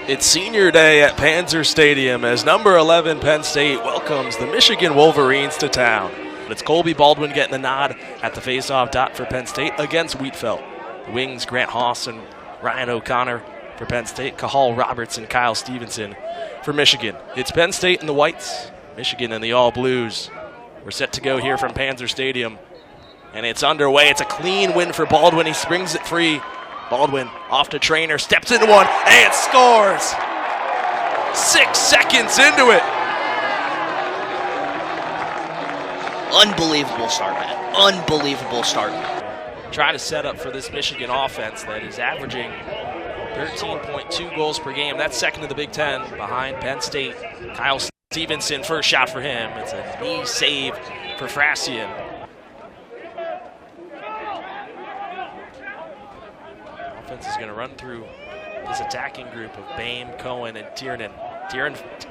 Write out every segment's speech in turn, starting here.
It's senior day at Panzer Stadium as number 11 Penn State welcomes the Michigan Wolverines to town. It's Colby Baldwin getting the nod at the faceoff dot for Penn State against Wheatfeld. The wings, Grant Haas and Ryan O'Connor for Penn State, Cahal Roberts and Kyle Stevenson for Michigan. It's Penn State in the whites, Michigan in the all blues. We're set to go here from Panzer Stadium, and it's underway. It's a clean win for Baldwin. He springs it free. Baldwin off to Trainer, steps into one, and scores! 6 seconds into it. Unbelievable start, Matt. Unbelievable start. Try to set up for this Michigan offense that is averaging 13.2 goals per game. That's second in the Big Ten behind Penn State. Kyle Stevenson, first shot for him. It's a knee save for Frasian. Offense is going to run through this attacking group of Boehm, Cohen, and Tiernan.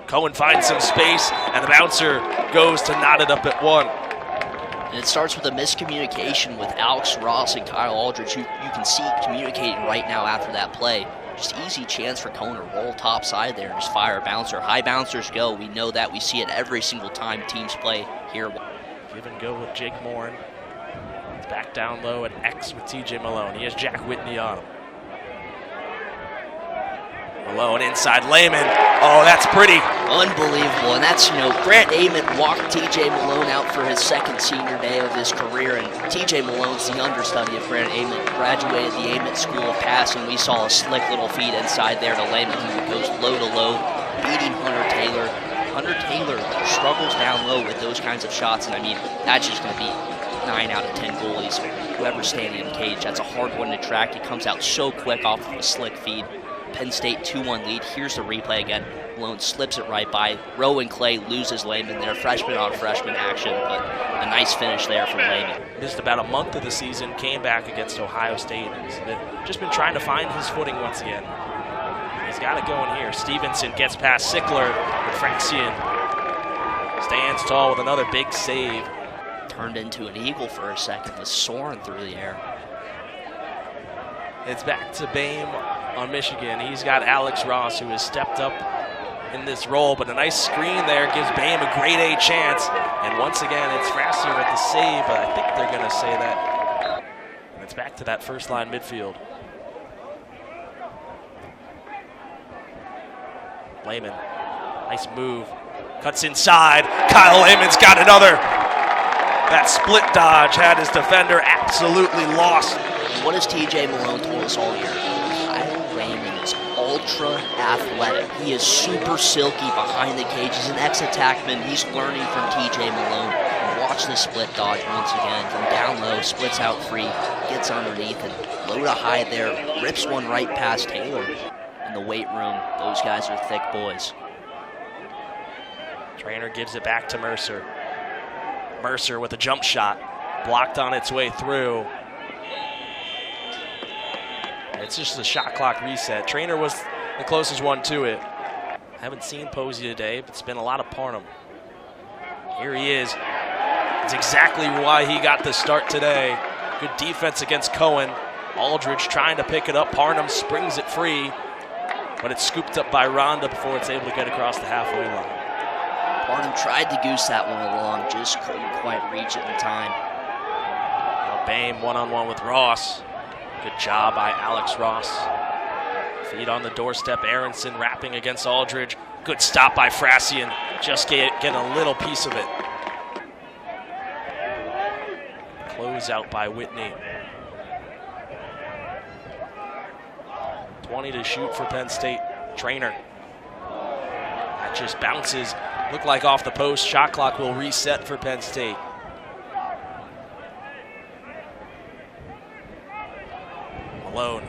Cohen finds some space, and the bouncer goes to knot it up at one. And it starts with a miscommunication with Alex Ross and Kyle Aldridge, who you can see communicating right now after that play. Just easy chance for Cohen to roll top side there and just fire a bouncer. High bouncers go. We know that. We see it every single time teams play here. Give and go with Jake Morin. It's back down low at X with TJ Malone. He has Jack Whitney on him. Malone inside Lehman. Oh, that's pretty. Unbelievable. And that's, Grant Ament walked TJ Malone out for his second senior day of his career. And TJ Malone's the understudy of Grant Ament. Graduated the Ament School of Passing. We saw a slick little feed inside there to Lehman, who goes low to low, beating Hunter Taylor. Hunter Taylor struggles down low with those kinds of shots. And, that's just going to be 9 out of 10 goalies. Whoever's standing in cage, that's a hard one to track. He comes out so quick off of a slick feed. Penn State 2-1 lead. Here's the replay again. Malone slips it right by. Rowan Clay loses Lehman there. Freshman on freshman action, but a nice finish there from Lehman. Missed about a month of the season, came back against Ohio State, and he's just been trying to find his footing once again. He's got it going here. Stevenson gets past Sickler, but Fraxian stands tall with another big save. Turned into an eagle for a second, was soaring through the air. It's back to Boehm on Michigan. He's got Alex Ross, who has stepped up in this role, but a nice screen there gives Boehm a grade A chance. And once again, it's Frasian with the save, but I think they're going to say that. And it's back to that first line midfield. Lehman, nice move, cuts inside. Kyle Lehman's got another. That split dodge had his defender absolutely lost. What has TJ Malone told us all year? Kyle Lehman is ultra athletic. He is super silky behind the cage. He's an ex-attackman. He's learning from TJ Malone. And watch this split dodge once again. From down low, splits out free, gets underneath, and low to high there. Rips one right past Taylor. In the weight room, those guys are thick boys. Trainer gives it back to Mercer. Mercer with a jump shot. Blocked on its way through. It's just a shot clock reset. Trainer was the closest one to it. Haven't seen Posey today, but it's been a lot of Parnham. Here he is. It's exactly why he got the start today. Good defense against Cohen. Aldridge trying to pick it up. Parnham springs it free, but it's scooped up by Rhonda before it's able to get across the halfway line. Parnham tried to goose that one along, just couldn't quite reach it in time. Now Boehm one-on-one with Ross. Good job by Alex Ross. Feed on the doorstep. Aronson wrapping against Aldridge. Good stop by Frasian. Just getting a little piece of it. Close out by Whitney. 20 to shoot for Penn State. Trainer. That just bounces. Looked like off the post. Shot clock will reset for Penn State. Malone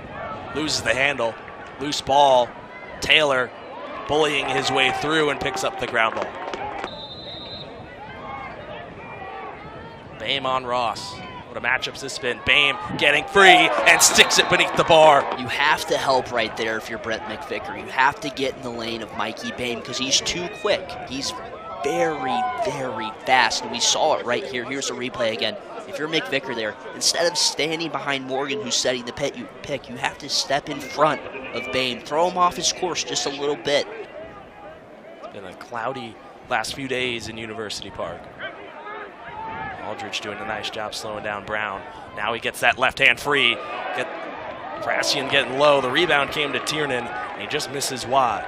loses the handle. Loose ball. Taylor bullying his way through and picks up the ground ball. Boehm on Ross. What a matchup's this been. Boehm getting free and sticks it beneath the bar. You have to help right there if you're Brett McVicker. You have to get in the lane of Mikey Boehm because he's too quick. He's very, very fast, and we saw it right here. Here's a replay again. If you're McVicker there, instead of standing behind Morgan who's setting the pick, you have to step in front of Bame. Throw him off his course just a little bit. It's been a cloudy last few days in University Park. Aldridge doing a nice job slowing down Brown. Now he gets that left hand free. Frasian getting low. The rebound came to Tiernan, and he just misses wide.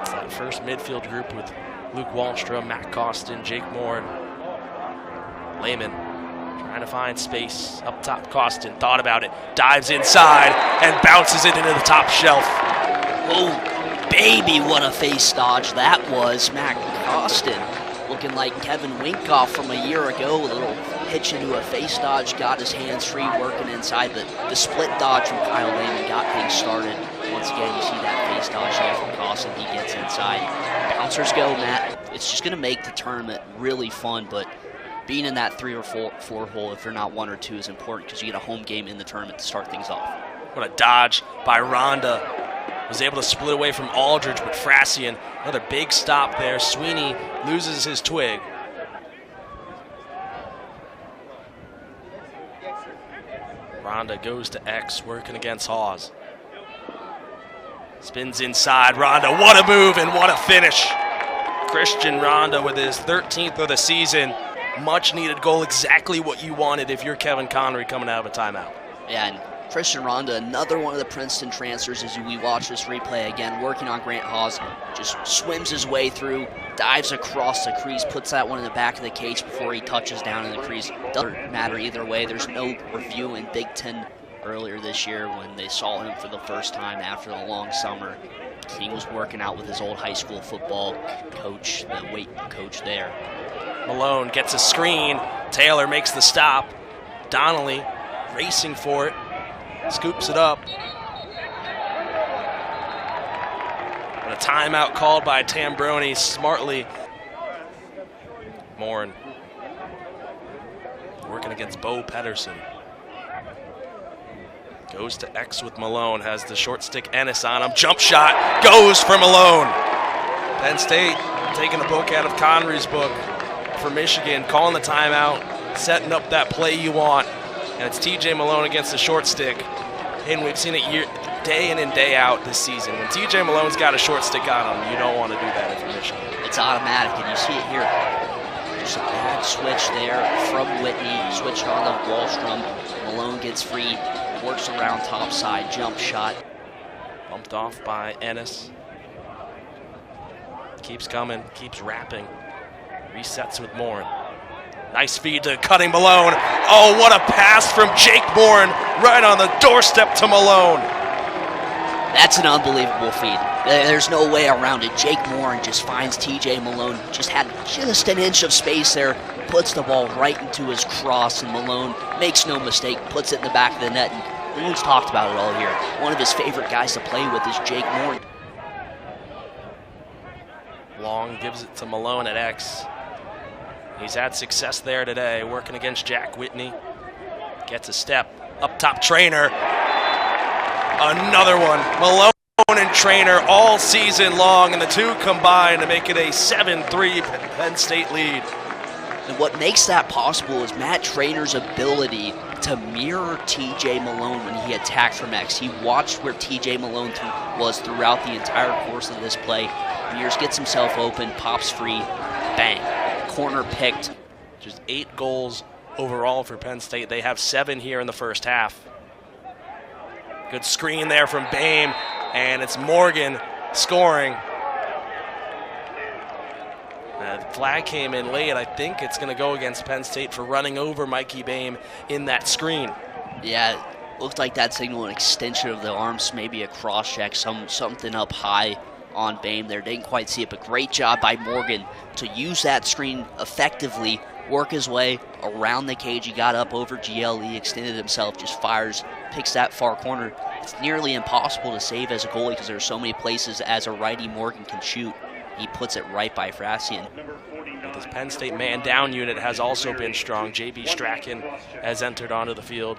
It's that first midfield group with Luke Wallstrom, Matt Costin, Jake Moore, and Lehman trying to find space. Up top, Costin thought about it, dives inside, and bounces it into the top shelf. Oh, baby, what a face dodge that was. Matt Costin looking like Kevin Winkoff from a year ago. A little hitch into a face dodge, got his hands free, working inside, but the split dodge from Kyle Lehman got things started. Once again, you see that face dodge there from Costin. He gets inside. Bouncers go, Matt. It's just going to make the tournament really fun, but being in that 3 or 4 hole, if you're not 1 or 2, is important because you get a home game in the tournament to start things off. What a dodge by Ronda. Was able to split away from Aldridge, but Frasian, another big stop there. Sweeney loses his twig. Ronda goes to X, working against Hawes. Spins inside, Ronda, what a move and what a finish. Christian Ronda with his 13th of the season. Much needed goal, exactly what you wanted if you're Kevin Connery coming out of a timeout. Yeah, and Christian Ronda, another one of the Princeton transfers as we watch this replay again, working on Grant Hawes, just swims his way through, dives across the crease, puts that one in the back of the cage before he touches down in the crease. Doesn't matter either way. There's no review in Big Ten earlier this year when they saw him for the first time after the long summer. King was working out with his old high school football coach, the weight coach there. Malone gets a screen. Taylor makes the stop. Donnelly racing for it. Scoops it up. And a timeout called by Tambroni smartly. Morin working against Bo Pedersen. Goes to X with Malone, has the short stick Ennis on him. Jump shot goes for Malone. Penn State taking a book out of Connery's book for Michigan, calling the timeout, setting up that play you want. And it's TJ Malone against the short stick. And we've seen it day in and day out this season. When TJ Malone's got a short stick on him, you don't want to do that if you're Michigan. It's automatic, and you see it here. Just a bad switch there from Whitney, switched on to Wallstrom. Malone gets free, works around top side, jump shot. Bumped off by Ennis. Keeps coming, keeps wrapping. Resets with Morin. Nice feed to Cutting Malone. Oh, what a pass from Jake Morin right on the doorstep to Malone. That's an unbelievable feed. There's no way around it. Jake Morin just finds TJ Malone. Just had just an inch of space there. Puts the ball right into his cross, and Malone makes no mistake. Puts it in the back of the net. And Malone's talked about it all year. One of his favorite guys to play with is Jake Morin. Long gives it to Malone at X. He's had success there today, working against Jack Whitney. Gets a step. Up top, Trainer. Another one. Malone and Trainer all season long, and the two combine to make it a 7-3 Penn State lead. And what makes that possible is Matt Trainor's ability to mirror TJ Malone when he attacked from X. He watched where TJ Malone was throughout the entire course of this play. Mears gets himself open, pops free, bang. Corner picked. Just 8 goals overall for Penn State. They have 7 here in the first half. Good screen there from Bame, and it's Morgan scoring. The flag came in late. I think it's going to go against Penn State for running over Mikey Bame in that screen. Yeah, looked like that signal an extension of the arms, maybe a cross check, something up high on Bame there. Didn't quite see it, but great job by Morgan to use that screen effectively, work his way around the cage. He got up over GLE, extended himself, just fires, picks that far corner. It's nearly impossible to save as a goalie because there are so many places as a righty Morgan can shoot. He puts it right by Frasian. This Penn State man down unit has also been strong. JB Strachan has entered onto the field.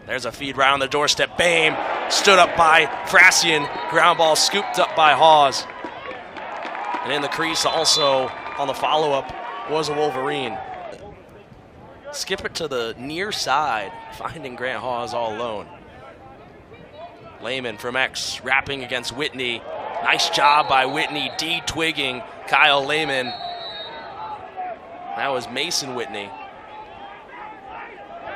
There's a feed right on the doorstep. Bame stood up by Frasian. Ground ball scooped up by Hawes. And in the crease also on the follow-up was a Wolverine. Skip it to the near side, finding Grant Hawes all alone. Lehman from X, wrapping against Whitney. Nice job by Whitney, de-twigging Kyle Lehman. That was Mason Whitney.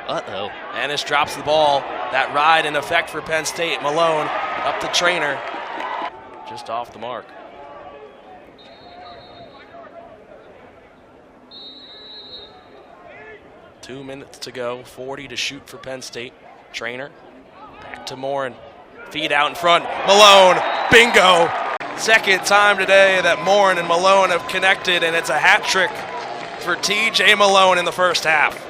Uh-oh. Ennis drops the ball. That ride in effect for Penn State. Malone up to Trainer. Just off the mark. Two minutes to go. 40 to shoot for Penn State. Trainer. Back to Morin. Feed out in front. Malone. Bingo. Second time today that Morin and Malone have connected, and it's a hat trick for TJ Malone in the first half.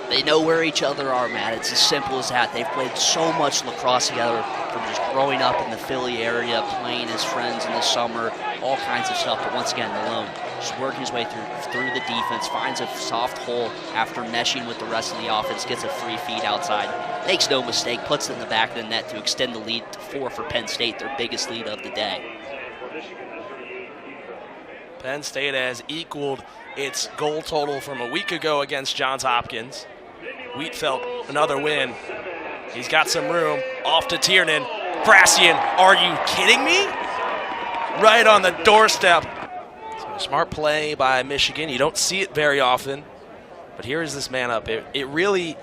They know where each other are, Matt. It's as simple as that. They've played so much lacrosse together from just growing up in the Philly area, playing as friends in the summer, all kinds of stuff. But once again, Malone just working his way through the defense, finds a soft hole after meshing with the rest of the offense, gets a free feed outside, makes no mistake, puts it in the back of the net to extend the lead to 4 for Penn State, their biggest lead of the day. Penn State has equaled its goal total from a week ago against Johns Hopkins. Wheatfeld, another win. He's got some room. Off to Tiernan. Frassian, are you kidding me? Right on the doorstep. So a smart play by Michigan. You don't see it very often. But here is this man up. It really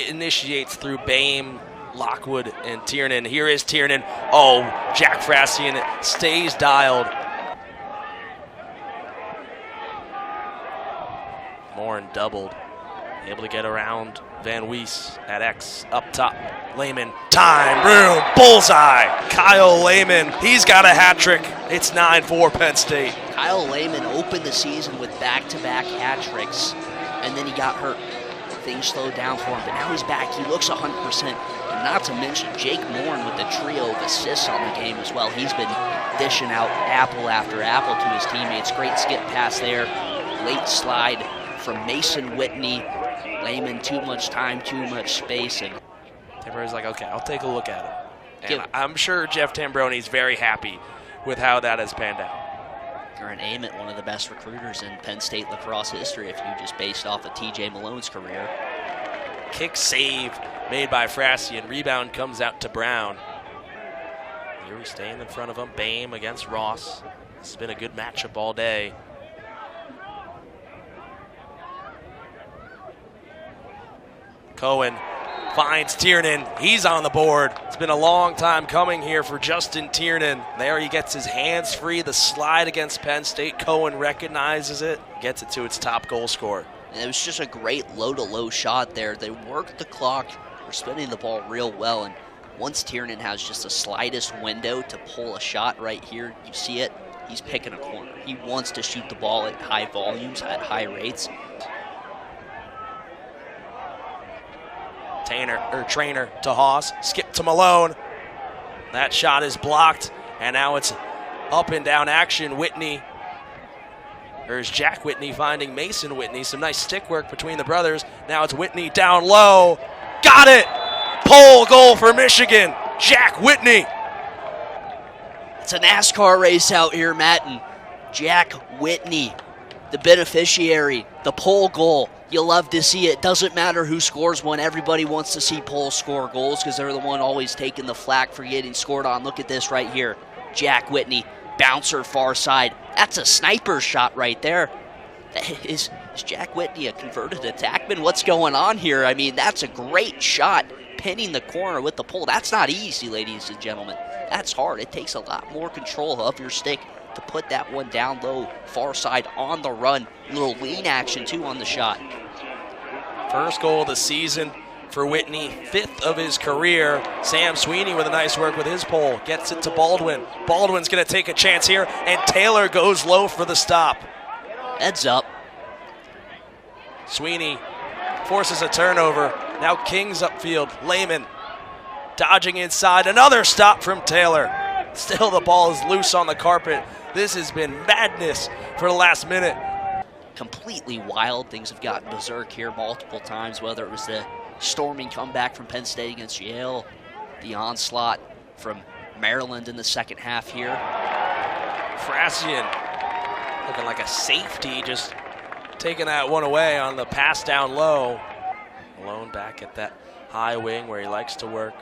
initiates through Boehm, Lockwood, and Tiernan. Here is Tiernan. Oh, Jack Frassian stays dialed. Morin doubled. Able to get around Van Wees at X, up top. Lehman, time, room, bullseye. Kyle Lehman, he's got a hat trick. It's 9-4 Penn State. Kyle Lehman opened the season with back-to-back hat tricks, and then he got hurt. Things slowed down for him, but now he's back. He looks 100%. And not to mention Jake Morin with the trio of assists on the game as well. He's been dishing out apple after apple to his teammates. Great skip pass there. Late slide from Mason Whitney. Lehman, too much time, too much space. And everybody's like, okay, I'll take a look at it. And I'm sure Jeff Tambroni's very happy with how that has panned out. Grant Ament, one of the best recruiters in Penn State lacrosse history, if you just based off of TJ Malone's career. Kick save made by Frassian. Rebound comes out to Brown. Here we staying in front of him. Boehm against Ross. This has been a good matchup all day. Cohen finds Tiernan. He's on the board. It's been a long time coming here for Justin Tiernan. There he gets his hands free. The slide against Penn State. Cohen recognizes it, gets it to its top goal scorer. And it was just a great low-to-low shot there. They worked the clock. They're spinning the ball real well. And once Tiernan has just the slightest window to pull a shot right here, you see it, he's picking a corner. He wants to shoot the ball at high volumes, at high rates. Trainer to Haas, skip to Malone. That shot is blocked, and now it's up and down action. Whitney, there's Jack Whitney finding Mason Whitney. Some nice stick work between the brothers. Now it's Whitney down low. Got it! Pole goal for Michigan. Jack Whitney. It's a NASCAR race out here, Matt, and Jack Whitney, the beneficiary, the pole goal. You'll love to see it. Doesn't matter who scores one. Everybody wants to see Poles score goals because they're the one always taking the flack for getting scored on. Look at this right here. Jack Whitney, bouncer far side. That's a sniper shot right there. Is Jack Whitney a converted attackman? What's going on here? I mean, that's a great shot. Pinning the corner with the pole. That's not easy, ladies and gentlemen. That's hard. It takes a lot more control of your stick to put that one down low, far side on the run. A little lean action, too, on the shot. First goal of the season for Whitney, 5th of his career. Sam Sweeney with a nice work with his pole. Gets it to Baldwin. Baldwin's going to take a chance here, and Taylor goes low for the stop. Heads up. Sweeney forces a turnover. Now King's upfield. Lehman dodging inside. Another stop from Taylor. Still the ball is loose on the carpet. This has been madness for the last minute. Completely wild. Things have gotten berserk here multiple times, whether it was the storming comeback from Penn State against Yale, the onslaught from Maryland in the second half here. Frassian looking like a safety, just taking that one away on the pass down low. Malone back at that high wing where he likes to work.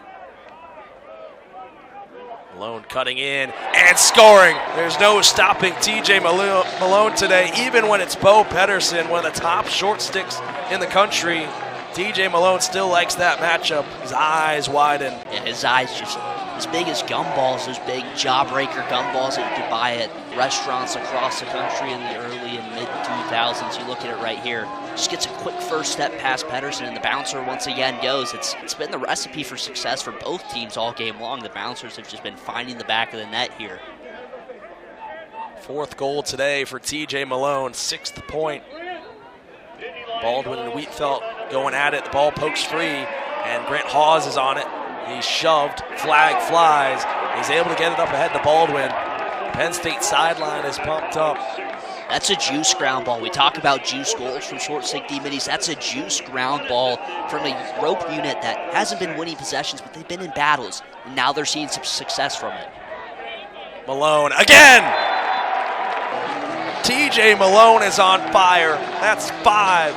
Malone cutting in and scoring. There's no stopping TJ Malone today, even when it's Bo Pedersen, one of the top short sticks in the country. TJ Malone still likes that matchup. His eyes widen. Yeah, his eyes just as big as gumballs, those big jawbreaker gumballs that you could buy at restaurants across the country in the early and mid-2000s. You look at it right here. Just gets a quick first step past Pedersen, and the bouncer once again goes. It's been the recipe for success for both teams all game long. The bouncers have just been finding the back of the net here. Fourth goal today for TJ Malone, 6th point. Baldwin and Wheatfeld going at it. The ball pokes free, and Grant Hawes is on it. He's shoved. Flag flies. He's able to get it up ahead to Baldwin. Penn State sideline is pumped up. That's a juice ground ball. We talk about juice goals from short stick D-middies. That's a juice ground ball from a rope unit that hasn't been winning possessions, but they've been in battles, and now they're seeing some success from it. Malone again. TJ Malone is on fire. That's 5.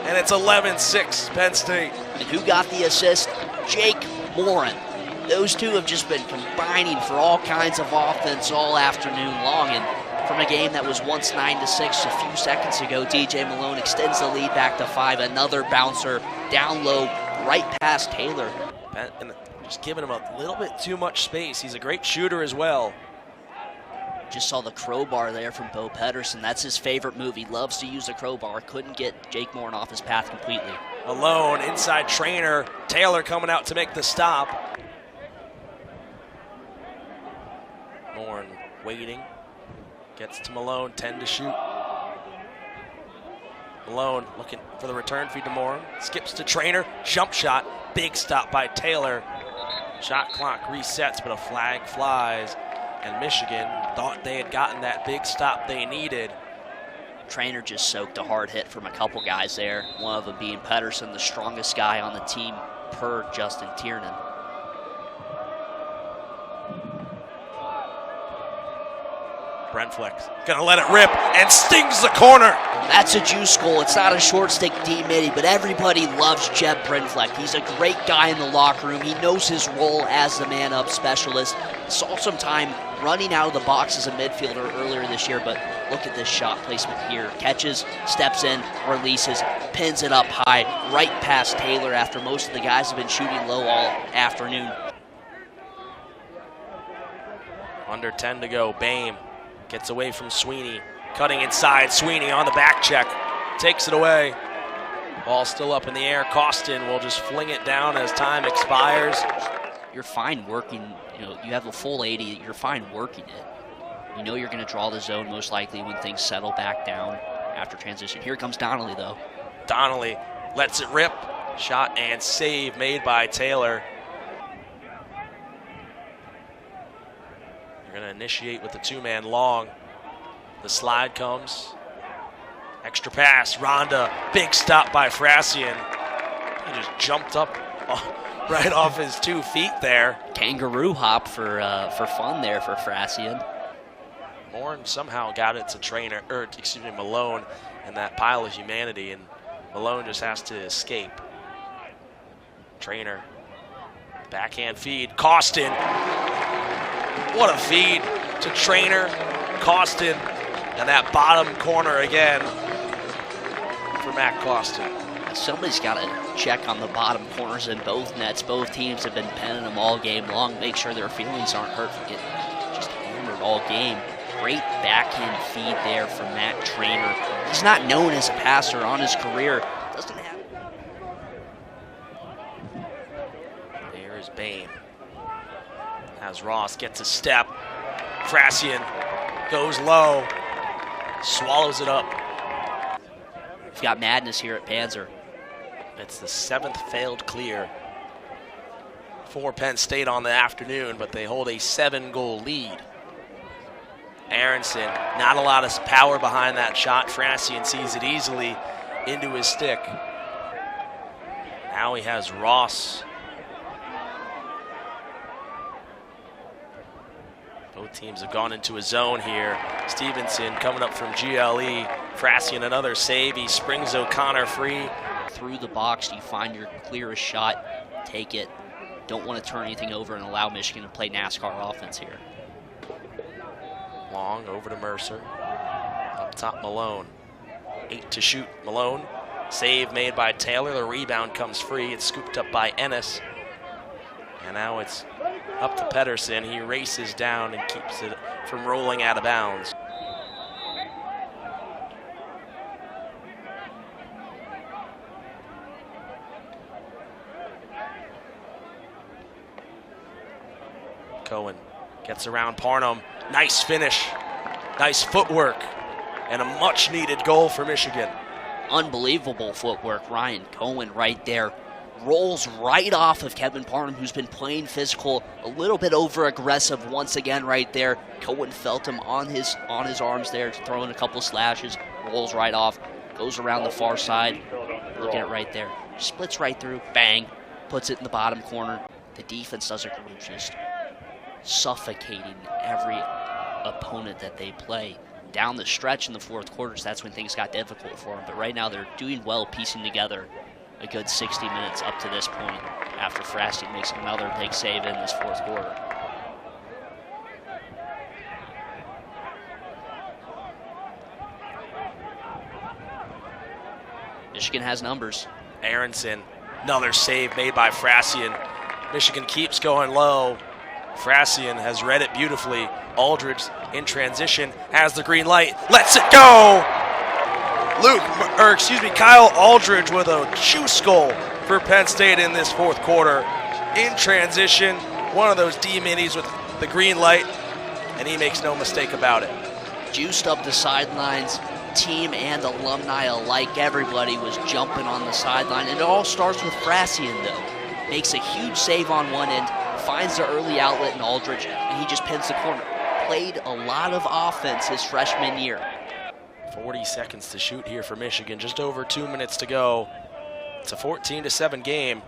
And it's 11-6 Penn State. And who got the assist? Jake Morin. Those two have just been combining for all kinds of offense all afternoon long. And from a game that was once 9-6 a few seconds ago, TJ Malone extends the lead back to 5. Another bouncer down low, right past Taylor. And just giving him a little bit too much space. He's a great shooter as well. Just saw the crowbar there from Bo Pedersen. That's his favorite move. He loves to use the crowbar. Couldn't get Jake Morin off his path completely. Malone, inside Trainer. Taylor coming out to make the stop. Morin waiting. Gets to Malone, 10 to shoot. Malone looking for the return feed to Morin. Skips to Trainer, jump shot. Big stop by Taylor. Shot clock resets, but a flag flies. And Michigan thought they had gotten that big stop they needed. Trainer just soaked a hard hit from a couple guys there. One of them being Pedersen, the strongest guy on the team per Justin Tiernan. Brenflex gonna let it rip and stings the corner. That's a juice goal. It's not a short stick D-midi, but everybody loves Jeb Brenfleck. He's a great guy in the locker room. He knows his role as the man-up specialist. Saw some time running out of the box as a midfielder earlier this year, but look at this shot placement here. Catches, steps in, releases, pins it up high, right past Taylor after most of the guys have been shooting low all afternoon. Under 10 to go, Bame gets away from Sweeney. Cutting inside, Sweeney on the back check. Takes it away. Ball still up in the air. Costin will just fling it down as time expires. You're fine working, you have a full 80, you're fine working it. You know you're going to draw the zone most likely when things settle back down after transition. Here comes Donnelly, though. Donnelly lets it rip. Shot and save made by Taylor. You're going to initiate with the two-man long. The slide comes. Extra pass. Ronda. Big stop by Frassian. He just jumped up right off his 2 feet there. Kangaroo hop for fun there for Frassian. Morin somehow got it to Malone and that pile of humanity, and Malone just has to escape. Trainer. Backhand feed. Costin. What a feed to Trainer. Costin. And that bottom corner again for Matt Costin. Somebody's got to check on the bottom corners in both nets. Both teams have been penning them all game long. Make sure their feelings aren't hurt from getting just hammered all game. Great backhand feed there from Matt Trainer. He's not known as a passer on his career. Doesn't have. There is Bame. As Ross gets a step. Frassian goes low. Swallows it up. We've got madness here at Panzer. It's the 7th failed clear for Penn State on the afternoon, but they hold a 7-goal lead. Aronson, not a lot of power behind that shot. Frassian sees it easily into his stick. Now he has Ross. Both teams have gone into a zone here. Stevenson coming up from GLE. Frassian another save. He springs O'Connor free. Through the box, you find your clearest shot, take it. don't want to turn anything over and allow Michigan to play NASCAR offense here. Long over to Mercer. Up top, Malone. 8 to shoot. Malone. Save made by Taylor. The rebound comes free. It's scooped up by Ennis. And now it's up to Pedersen. He races down and keeps it from rolling out of bounds. Cohen gets around Parnham. Nice finish. Nice footwork. And a much-needed goal for Michigan. Unbelievable footwork. Ryan Cohen right there. Rolls right off of Kevin Parnham, who's been playing physical, a little bit over-aggressive once again right there. Cohen felt him on his arms there, throwing a couple slashes. Rolls right off. Goes around the far side. Look at it right there. Splits right through. Bang. Puts it in the bottom corner. The defense does a great job just suffocating every opponent that they play. Down the stretch in the fourth quarters, that's when things got difficult for them. But right now they're doing well piecing together a good 60 minutes up to this point after Frasty makes another big save in this fourth quarter. Michigan has numbers. Aronson, another save made by Frasian. Michigan keeps going low. Frasian has read it beautifully. Aldridge in transition has the green light, lets it go. Kyle Aldridge with a juice goal for Penn State in this fourth quarter. In transition, one of those D-minis with the green light, and he makes no mistake about it. Juiced up the sidelines, team and alumni alike. Everybody was jumping on the sideline, and it all starts with Frasian, though. Makes a huge save on one end, finds the early outlet in Aldridge, and he just pins the corner. Played a lot of offense his freshman year. 40 seconds to shoot here for Michigan, just over 2 minutes to go. It's a 14-7 game.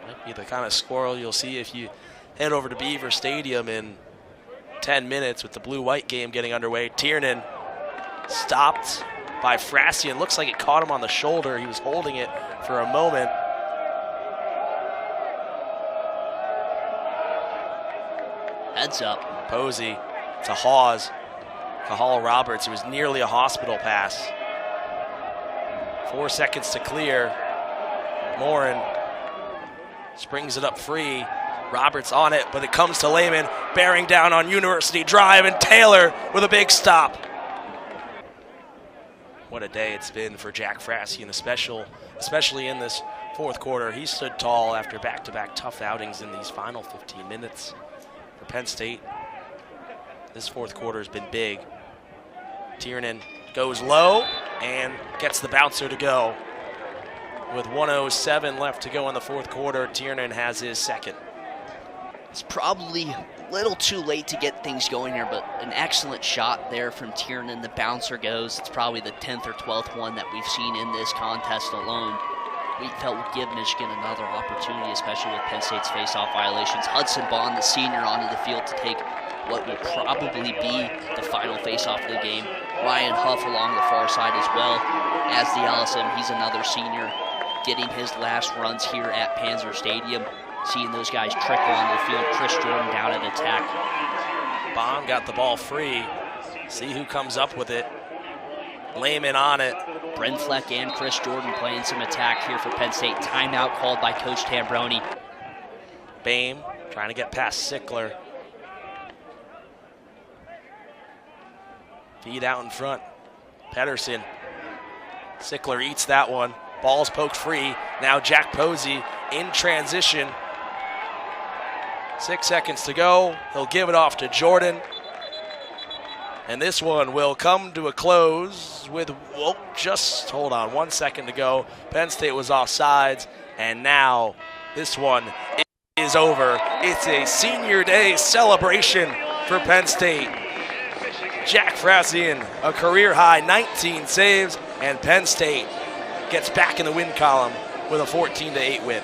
Might be the kind of squirrel you'll see if you head over to Beaver Stadium in 10 minutes with the blue-white game getting underway. Tiernan stopped by Frasian. Looks like it caught him on the shoulder. He was holding it for a moment. Heads up. Posey to Hawes. Cahal Roberts. It was nearly a hospital pass. 4 seconds to clear. Morin springs it up free. Roberts on it, but it comes to Lehman, bearing down on University Drive, and Taylor with a big stop. What a day it's been for Jack Frasian, especially in this fourth quarter. He stood tall after back-to-back tough outings in these final 15 minutes. For Penn State, this fourth quarter has been big. Tiernan goes low and gets the bouncer to go. With 1:07 left to go in the fourth quarter, Tiernan has his second. It's probably a little too late to get things going here, but an excellent shot there from Tiernan. The bouncer goes. It's probably the 10th or 12th one that we've seen in this contest alone. We felt would give Michigan another opportunity, especially with Penn State's face-off violations. Hudson Bond, the senior, onto the field to take what will probably be the final face-off of the game. Ryan Huff along the far side as well as the LSM. He's another senior getting his last runs here at Panzer Stadium. Seeing those guys trickle on the field. Chris Jordan down at attack. Bond got the ball free. See who comes up with it. Lehman on it. Bryn Fleck and Chris Jordan playing some attack here for Penn State. Timeout called by Coach Tambroni. Boehm trying to get past Sickler. Feed out in front. Pedersen. Sickler eats that one. Ball's poked free. Now Jack Posey in transition. 6 seconds to go. He'll give it off to Jordan. And this one will come to a close with, hold on, 1 second to go. Penn State was offsides, and now this one is over. It's a senior day celebration for Penn State. Jack Frasian, a career-high 19 saves, and Penn State gets back in the win column with a 14-8 win.